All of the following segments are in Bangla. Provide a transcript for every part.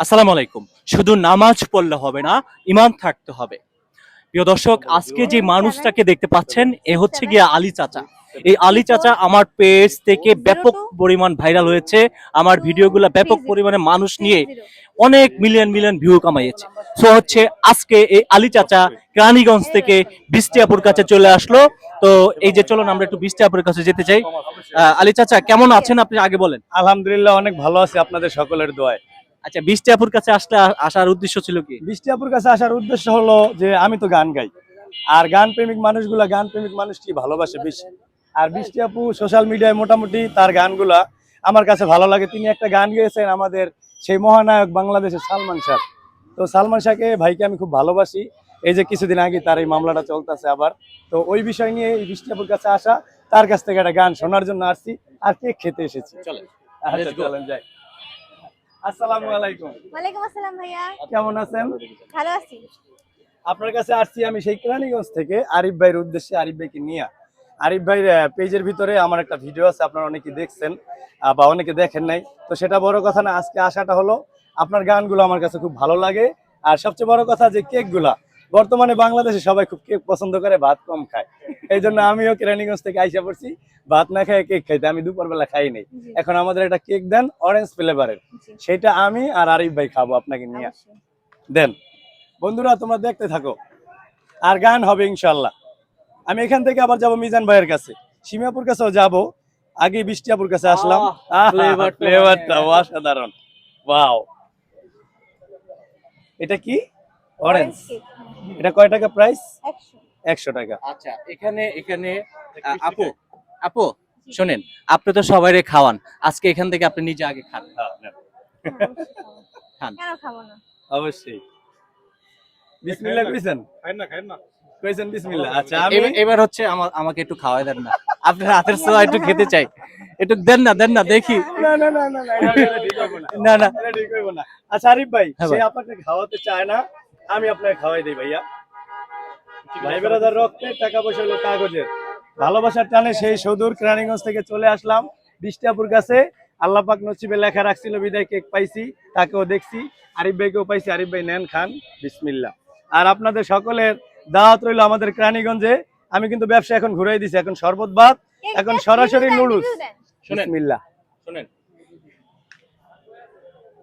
আসসালামু আলাইকুম। শুধু নামাজ পড়লে হবে না, ঈমান থাকতে হবে। প্রিয় দর্শক, আজকে যে মানুষটাকে দেখতে পাচ্ছেন এ হচ্ছে গিয়ে আলী চাচা। এই আলী চাচা আমার পেজ থেকে ব্যাপক পরিমাণ ভাইরাল হয়েছে। আমার ভিডিওগুলো ব্যাপক পরিমাণে মানুষ নিয়ে অনেক মিলিয়ন মিলিয়ন ভিউ কামাইয়েছে। সো হচ্ছে আজকে এই আলী চাচা কেরানীগঞ্জ থেকে বৃষ্টি আপুর কাছে চলে আসলো। তো এই যে চলুন আমরা একটু বৃষ্টি আপুর কাছে যেতে চাই। আলী চাচা কেমন আছেন আপনি আগে বলেন। আলহামদুলিল্লাহ, অনেক ভালো আছি আপনাদের সকলের দোয়ায়। আচ্ছা, বৃষ্টি আপুর কাছে আসার উদ্দেশ্য ছিল কি? বৃষ্টি আপুর কাছে আসার উদ্দেশ্য হলো যে আমি তো গান গাই, আর গান প্রেমিক মানুষটি ভালোবাসে বেশি। আর বৃষ্টি আপু সোশ্যাল মিডিয়ায় মোটামুটি তার গানগুলা আমার কাছে ভালো লাগে। তিনি একটা গান গেয়েছেন আমাদের সেই মহানায়ক বাংলাদেশের সালমান শাহ। তো সালমান শাহকে ভাইকে আমি খুব ভালোবাসি। এই যে কিছুদিন আগে তার এই মামলাটা চলতেছে আবার, তো ওই বিষয় নিয়ে এই বৃষ্টি আপুর কাছে আসা, তার কাছ থেকে একটা গান শোনার জন্য আসছি আর কেক খেতে এসেছি। চলেন। আচ্ছা, চলেন যাই। আসসালামু আলাইকুম। ওয়ালাইকুম আসসালাম ভাইয়া। কেমন আছেন? ভালো আছি। আপনার কাছে আসছি আমি সেই কেরানীগঞ্জ থেকে আরিফ ভাইয়ের উদ্দেশ্যে, আরিফ ভাইকে নিয়ে। আরিফ ভাইয়ের পেজের ভিতরে আমার একটা ভিডিও আছে, আপনারা অনেকে দেখছেন বা অনেকে দেখেন নাই। তো সেটা বড় কথা না, আজকে আসাটা হলো আপনার গানগুলো আমার কাছে খুব ভালো লাগে। আর সবচেয়ে বড় কথা যে কেকগুলা, বর্তমানে বাংলাদেশে সবাই খুব কেক পছন্দ করে, ভাত কম খায়। এই জন্য আমিও কেরানীগঞ্জ থেকে আইসা পড়ছি ভাত না খাই কেক খাইতে। আমি দুপুরবেলা খাই নাই। এখন আমাদের একটা কেক দেন অরেঞ্জ ফ্লেভারের, সেটা আমি আর আরিফ ভাই খাবো আপনাকে নিয়ে। দেন বন্ধুরা, তোমরা দেখতে থাকো আর গান হবে ইনশাল্লাহ। আমি এখান থেকে আবার যাব মিজান ভাইয়ের কাছে, সীমাপুর কাছেও যাব। আগে বৃষ্টি আপুর কাছে আসলাম। ফ্লেভারটা অসাধারণ। ওয়াও, এটা কি? অরেঞ্জ। এটা কয় টাকা প্রাইস? 100 টাকা। আচ্ছা, এখানে এখানে আপু আপু শুনেন, আপনি তো সবাইরে খাওয়ান, আজকে এখান থেকে আপনি নিজে আগে খান। খান। কেন খাবো না? অবশ্যই। বিসমিল্লাহ কইছেন? খাইন না কইছেন বিসমিল্লাহ। আচ্ছা, আমি এবার হচ্ছে আমাকে একটু খাওয়াই দেন না, আপনার হাতের ছোঁয়া একটু খেতে চাই। একটু দেন না দেখি। না না না না না, এটা ঠিক হবে না। না না, এটা ঠিক হবে না। আচ্ছা আরিফ ভাই, হ্যাঁ সে ভাই। আপনাকে খাওয়াতে চায় না, আমি আপনাকে খাওয়াই দেই ভাইয়া। ভাই বেরাদার রক্তে টাকা পয়সা হলো কাগজের। ভালোবাসার টানে সেই সুদূর কেরানীগঞ্জ থেকে চলে আসলাম বৃষ্টি আপুর কাছে। আল্লাহ পাক নসিবে লেখা রাখছিল বিদায় কেক পাইছি, তাকেও দেখছি। আরিফ ভাইকেও পাইছি। আরিফ ভাই নেন, খান, বিসমিল্লাহ। আর আপনাদের সকলের দাওয়াত রইল আমাদের কেরানীগঞ্জে। আমি কিন্তু ব্যবসা এখন ঘুরাই দিছি, এখন শরবত ভাত, এখন সরাসরি নুডলস। শুনেন বিসমিল্লাহ। শুনেন,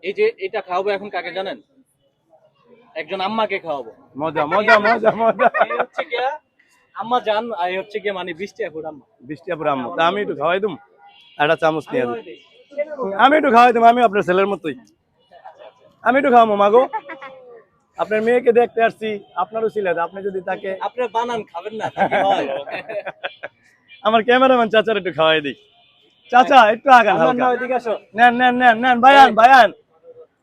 এই যে এটা খাওয়াবো এখন কাকে জানেন? একজন আম্মাকে খাওয়াবো। মজা মজা মজা মজা। এই হচ্ছে কি আম্মা জান, এই হচ্ছে কি মানে বৃষ্টি আপুর আম্মা। বৃষ্টি আপুর আম্মু। তা আমি একটু খাওয়াই দুম, একটা চামচ নিয়ে দিই। আমি একটু খাওয়াই দিম, আমি আপনার ছেলের মতোই। আমি একটু খাওয়াবো মাগো। আপনার মেয়েকে দেখতে আসছি, আপনারও ছিলেন, আপনি যদি তাকে আপনি বানান খাবেন না তা কি হয়? আমার ক্যামেরাম্যান চাচার একটু খাওয়াই দিই। চাচা একটু আগান আমার হালকা। না ওইদিকে আসো। নেন নেন নেন নেন, বায়ান বায়ান।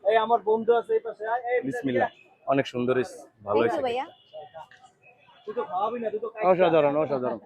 এই আমার বন্ধু আছে এই পাশে, এই বিসমিল্লাহ। অনেক সুন্দর হয়েছে, ভালো Thank you হয়েছে। ভাইয়া। তুই তো খাওয়াবি না, তুই তো অসাধারণ অসাধারণ।